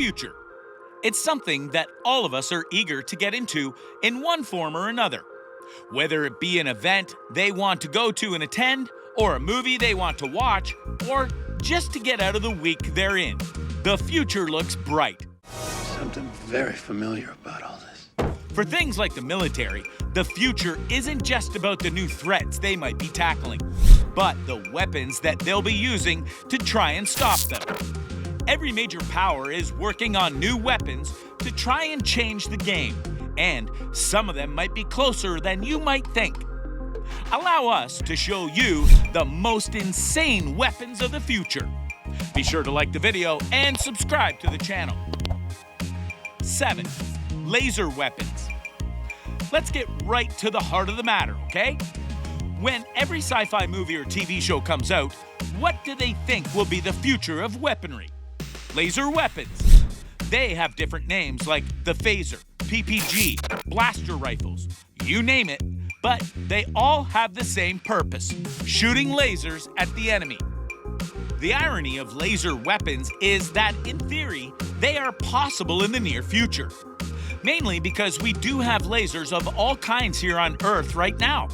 future. It's something that all of us are eager to get into in one form or another. Whether it be an event they want to go to and attend, or a movie they want to watch, or just to get out of the week they're in, the future looks bright. Something very familiar about all this. For things like the military, the future isn't just about the new threats they might be tackling, but the weapons that they'll be using to try and stop them. Every major power is working on new weapons to try and change the game, and some of them might be closer than you might think. Allow us to show you the most insane weapons of the future. Be sure to like the video and subscribe to the channel. 7. Laser weapons. Let's get right to the heart of the matter, okay? When every sci-fi movie or TV show comes out, what do they think will be the future of weaponry? Laser weapons. They have different names like the phaser, PPG, blaster rifles, you name it, but they all have the same purpose: shooting lasers at the enemy. The irony of laser weapons is that, in theory, they are possible in the near future. Mainly because we do have lasers of all kinds here on Earth right now,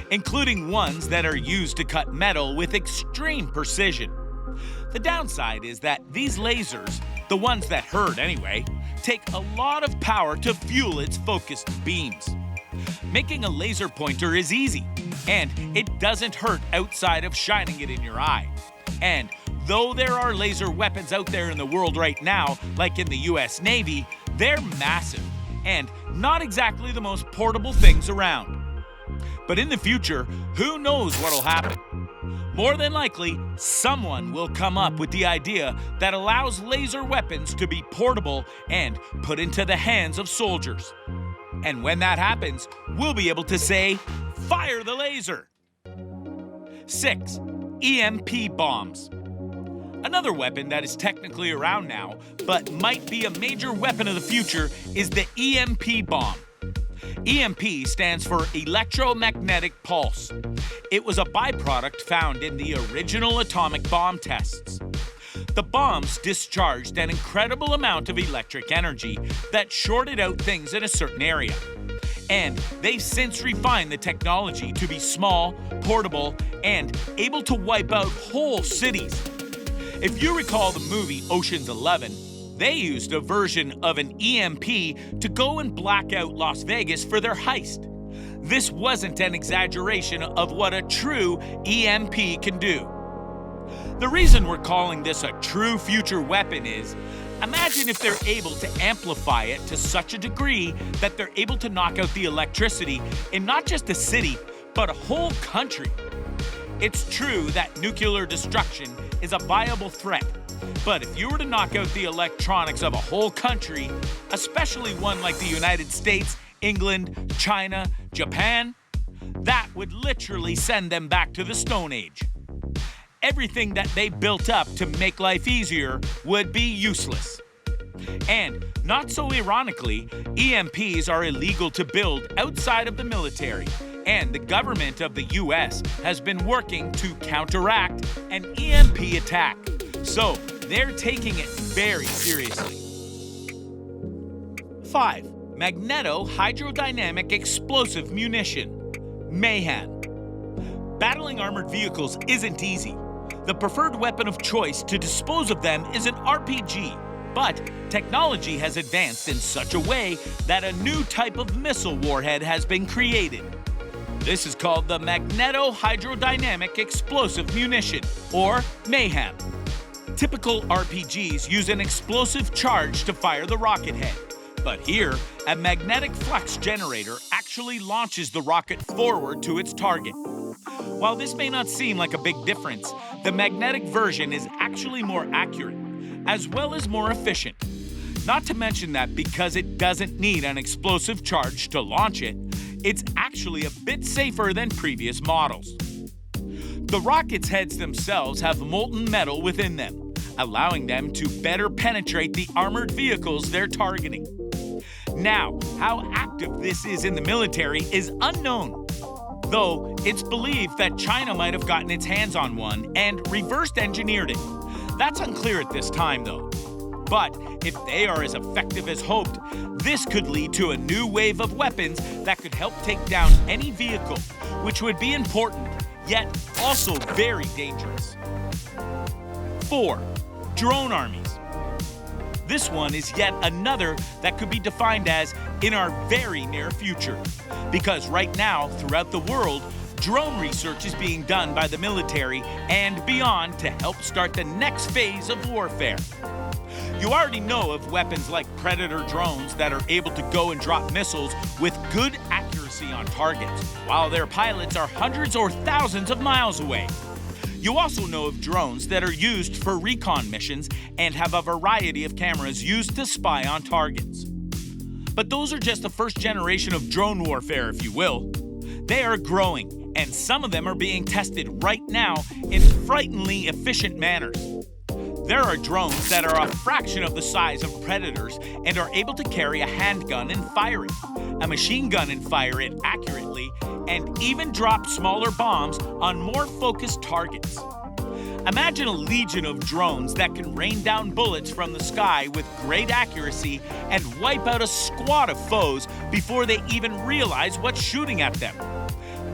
including ones that are used to cut metal with extreme precision. The downside is that these lasers, the ones that hurt anyway, take a lot of power to fuel its focused beams. Making a laser pointer is easy, and it doesn't hurt outside of shining it in your eye. And though there are laser weapons out there in the world right now, like in the US Navy, they're massive and not exactly the most portable things around. But in the future, who knows what'll happen? More than likely, someone will come up with the idea that allows laser weapons to be portable and put into the hands of soldiers. And when that happens, we'll be able to say, "Fire the laser!" 6. EMP bombs. Another weapon that is technically around now, but might be a major weapon of the future, is the EMP bomb. EMP stands for electromagnetic pulse. It was a byproduct found in the original atomic bomb tests. The bombs discharged an incredible amount of electric energy that shorted out things in a certain area. And they've since refined the technology to be small, portable, and able to wipe out whole cities. If you recall the movie Ocean's 11, they used a version of an EMP to go and black out Las Vegas for their heist. This wasn't an exaggeration of what a true EMP can do. The reason we're calling this a true future weapon is, imagine if they're able to amplify it to such a degree that they're able to knock out the electricity in not just a city, but a whole country. It's true that nuclear destruction is a viable threat, but if you were to knock out the electronics of a whole country, especially one like the United States, England, China, Japan, that would literally send them back to the Stone Age. Everything that they built up to make life easier would be useless. And, not so ironically, EMPs are illegal to build outside of the military, and the government of the US has been working to counteract an EMP attack. So, they're taking it very seriously. 5. Magneto-hydrodynamic explosive munition. Mayhem. Battling armored vehicles isn't easy. The preferred weapon of choice to dispose of them is an RPG, but technology has advanced in such a way that a new type of missile warhead has been created. This is called the Magneto-hydrodynamic explosive munition, or Mayhem. Typical RPGs use an explosive charge to fire the rocket head, but here, a magnetic flux generator actually launches the rocket forward to its target. While this may not seem like a big difference, the magnetic version is actually more accurate, as well as more efficient. Not to mention that because it doesn't need an explosive charge to launch it, it's actually a bit safer than previous models. The rocket's heads themselves have molten metal within them, allowing them to better penetrate the armored vehicles they're targeting. Now, how active this is in the military is unknown, though it's believed that China might have gotten its hands on one and reversed engineered it. That's unclear at this time, though. But if they are as effective as hoped, this could lead to a new wave of weapons that could help take down any vehicle, which would be important, yet also very dangerous. 4. Drone armies. This one is yet another that could be defined as in our very near future. Because right now, throughout the world, drone research is being done by the military and beyond to help start the next phase of warfare. You already know of weapons like Predator drones that are able to go and drop missiles with good accuracy on targets, while their pilots are hundreds or thousands of miles away. You also know of drones that are used for recon missions and have a variety of cameras used to spy on targets. But those are just the first generation of drone warfare, if you will. They are growing, and some of them are being tested right now in frighteningly efficient manners. There are drones that are a fraction of the size of Predators and are able to carry a handgun and fire it, a machine gun and fire it accurately, and even drop smaller bombs on more focused targets. Imagine a legion of drones that can rain down bullets from the sky with great accuracy and wipe out a squad of foes before they even realize what's shooting at them.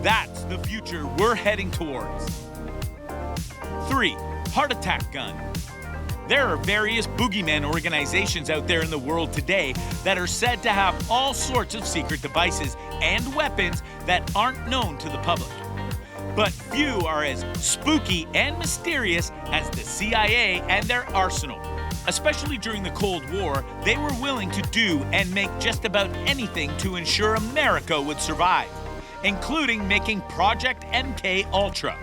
That's the future we're heading towards. 3. Heart attack gun. There are various boogeyman organizations out there in the world today that are said to have all sorts of secret devices and weapons that aren't known to the public. But few are as spooky and mysterious as the CIA and their arsenal. Especially during the Cold War, they were willing to do and make just about anything to ensure America would survive, including making Project MK Ultra.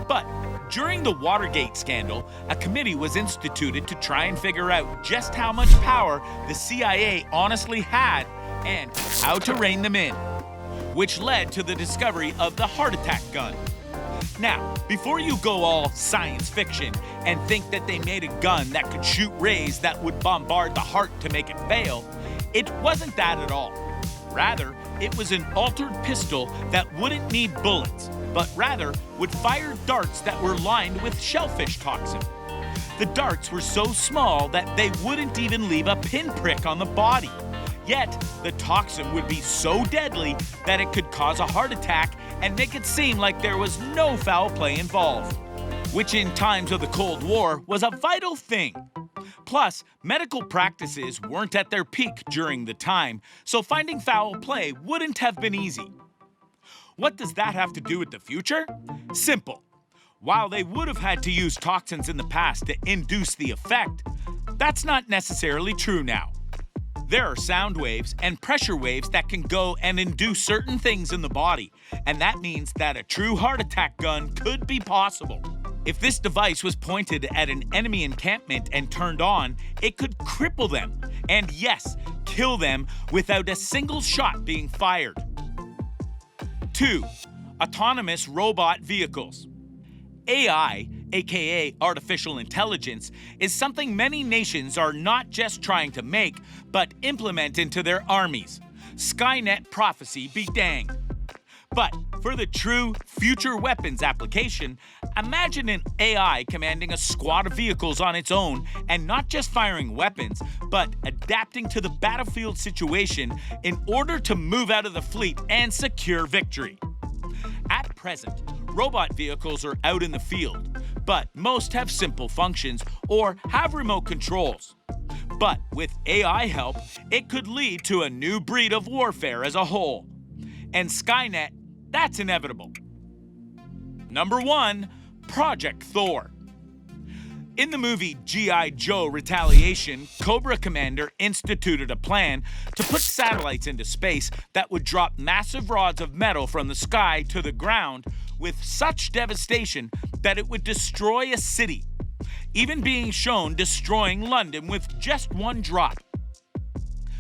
But during the Watergate scandal, a committee was instituted to try and figure out just how much power the CIA honestly had and how to rein them in, which led to the discovery of the heart attack gun. Now, before you go all science fiction and think that they made a gun that could shoot rays that would bombard the heart to make it fail, it wasn't that at all. Rather, it was an altered pistol that wouldn't need bullets, but rather would fire darts that were lined with shellfish toxin. The darts were so small that they wouldn't even leave a pinprick on the body. Yet, the toxin would be so deadly that it could cause a heart attack and make it seem like there was no foul play involved, which in times of the Cold War was a vital thing. Plus, medical practices weren't at their peak during the time, so finding foul play wouldn't have been easy. What does that have to do with the future? Simple. While they would have had to use toxins in the past to induce the effect, that's not necessarily true now. There are sound waves and pressure waves that can go and induce certain things in the body, and that means that a true heart attack gun could be possible. If this device was pointed at an enemy encampment and turned on, it could cripple them, and yes, kill them without a single shot being fired. 2. Autonomous robot vehicles. AI, aka artificial intelligence, is something many nations are not just trying to make, but implement into their armies. Skynet prophecy be danged. But for the true future weapons application, imagine an AI commanding a squad of vehicles on its own and not just firing weapons, but adapting to the battlefield situation in order to move out of the fleet and secure victory. At present, robot vehicles are out in the field, but most have simple functions or have remote controls. But with AI help, it could lead to a new breed of warfare as a whole. And Skynet, that's inevitable. Number 1, Project Thor. In the movie G.I. Joe Retaliation, Cobra Commander instituted a plan to put satellites into space that would drop massive rods of metal from the sky to the ground with such devastation that it would destroy a city, even being shown destroying London with just one drop.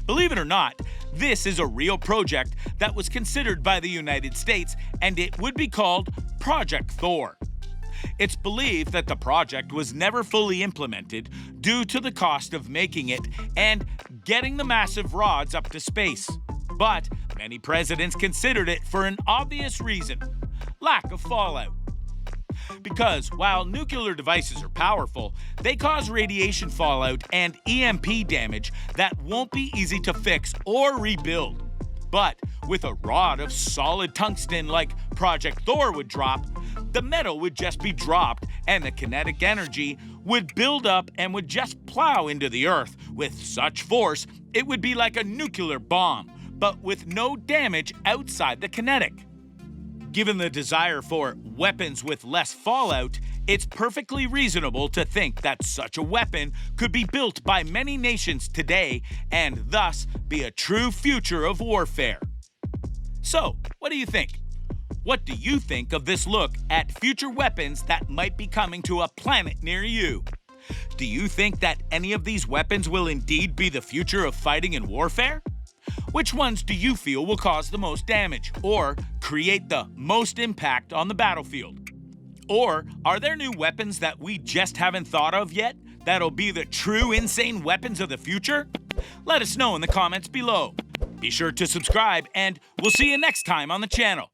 Believe it or not, this is a real project that was considered by the United States, and it would be called Project Thor. It's believed that the project was never fully implemented due to the cost of making it and getting the massive rods up to space. But many presidents considered it for an obvious reason: lack of fallout. Because while nuclear devices are powerful, they cause radiation fallout and EMP damage that won't be easy to fix or rebuild. But with a rod of solid tungsten like Project Thor would drop, the metal would just be dropped and the kinetic energy would build up and would just plow into the earth with such force it would be like a nuclear bomb, but with no damage outside the kinetic. Given the desire for weapons with less fallout, it's perfectly reasonable to think that such a weapon could be built by many nations today and thus be a true future of warfare. So, what do you think? What do you think of this look at future weapons that might be coming to a planet near you? Do you think that any of these weapons will indeed be the future of fighting and warfare? Which ones do you feel will cause the most damage or create the most impact on the battlefield? Or are there new weapons that we just haven't thought of yet that'll be the true insane weapons of the future? Let us know in the comments below. Be sure to subscribe and we'll see you next time on the channel.